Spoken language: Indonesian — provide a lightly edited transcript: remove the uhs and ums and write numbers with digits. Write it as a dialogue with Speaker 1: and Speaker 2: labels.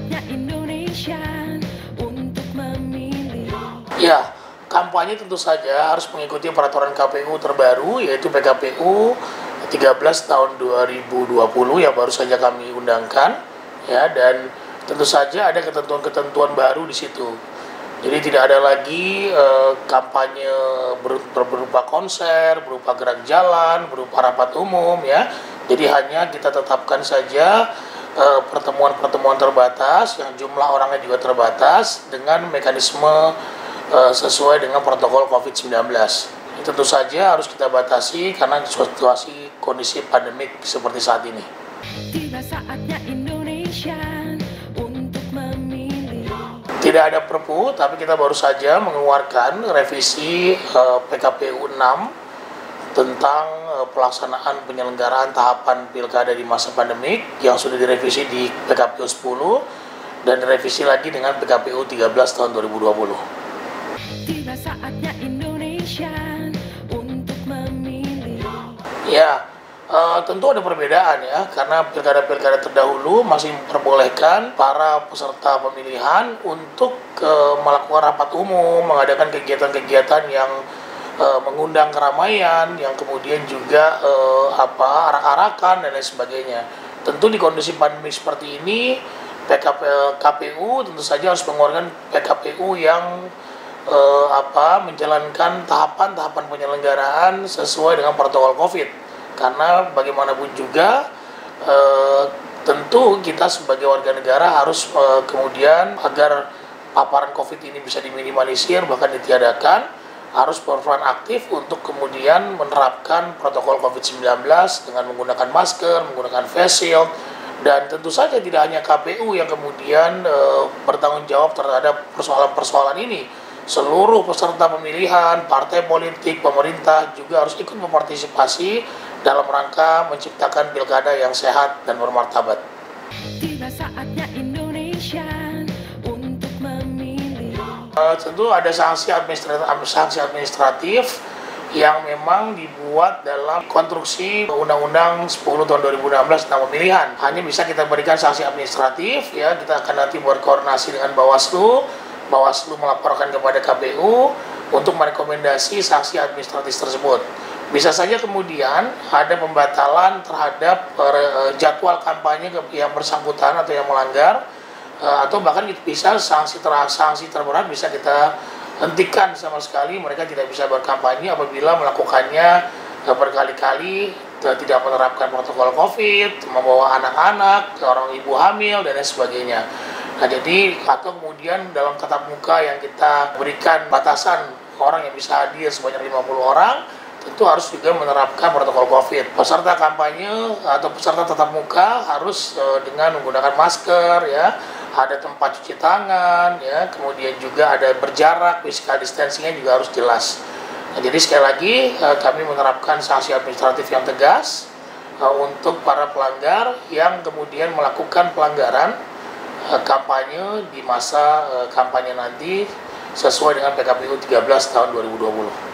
Speaker 1: saatnya Indonesia untuk memilih.
Speaker 2: Ya, kampanye tentu saja harus mengikuti peraturan KPU terbaru, yaitu PKPU 13 tahun 2020 yang baru saja kami undangkan, ya, dan tentu saja ada ketentuan-ketentuan baru di situ. Jadi tidak ada lagi kampanye berupa konser, berupa gerak jalan, berupa rapat umum, ya. Jadi hanya kita tetapkan saja pertemuan-pertemuan terbatas yang jumlah orangnya juga terbatas dengan mekanisme sesuai dengan protokol COVID-19. Ini tentu saja harus kita batasi karena situasi kondisi pandemik seperti saat ini.
Speaker 1: Tiba saatnya Indonesia untuk memilih.
Speaker 2: Tidak ada perpu, tapi kita baru saja mengeluarkan revisi PKPU 6 tentang pelaksanaan penyelenggaraan tahapan pilkada di masa pandemik yang sudah direvisi di PKPU 10 dan direvisi lagi dengan PKPU 13 tahun 2020.
Speaker 1: Tiba saatnya Indonesia untuk memilih.
Speaker 2: Ya, tentu ada perbedaan ya, karena pilkada-pilkada terdahulu masih memperbolehkan para peserta pemilihan untuk melakukan rapat umum, mengadakan kegiatan-kegiatan yang mengundang keramaian, yang kemudian juga arak-arakan dan lain sebagainya. Tentu di kondisi pandemi seperti ini, KPU tentu saja harus mengeluarkan PKPU yang menjalankan tahapan-tahapan penyelenggaraan sesuai dengan protokol COVID. Karena bagaimanapun juga tentu kita sebagai warga negara harus kemudian agar paparan COVID ini bisa diminimalisir bahkan ditiadakan, harus berperan aktif untuk kemudian menerapkan protokol COVID-19 dengan menggunakan masker, menggunakan face shield, dan tentu saja tidak hanya KPU yang kemudian bertanggung jawab terhadap persoalan-persoalan ini. Seluruh peserta pemilihan, partai politik, pemerintah juga harus ikut berpartisipasi dalam rangka menciptakan pilkada yang sehat dan bermartabat.
Speaker 1: Tiba saatnya Indonesia untuk memilih.
Speaker 2: Tentu ada sanksi administratif yang memang dibuat dalam konstruksi Undang-Undang 10 tahun 2016 tentang pemilihan. Hanya bisa kita berikan sanksi administratif, ya, kita akan nanti berkoordinasi dengan Bawaslu melaporkan kepada KPU untuk merekomendasi sanksi administratif tersebut. Bisa saja kemudian ada pembatalan terhadap jadwal kampanye yang bersangkutan atau yang melanggar, atau bahkan bisa sanksi terberat bisa kita hentikan sama sekali, mereka tidak bisa berkampanye apabila melakukannya berkali-kali, tidak menerapkan protokol COVID, membawa anak-anak, orang ibu hamil, dan lain sebagainya. Nah, jadi atau kemudian dalam tatap muka yang kita berikan batasan orang yang bisa hadir sebanyak 50 orang, tentu harus juga menerapkan protokol COVID. Peserta kampanye atau peserta tatap muka harus dengan menggunakan masker, ya, ada tempat cuci tangan, ya, kemudian juga ada berjarak, physical distancing-nya juga harus jelas. Nah, jadi sekali lagi kami menerapkan sanksi administratif yang tegas untuk para pelanggar yang kemudian melakukan pelanggaran kampanye di masa kampanye nanti sesuai dengan PKPU 13 tahun 2020.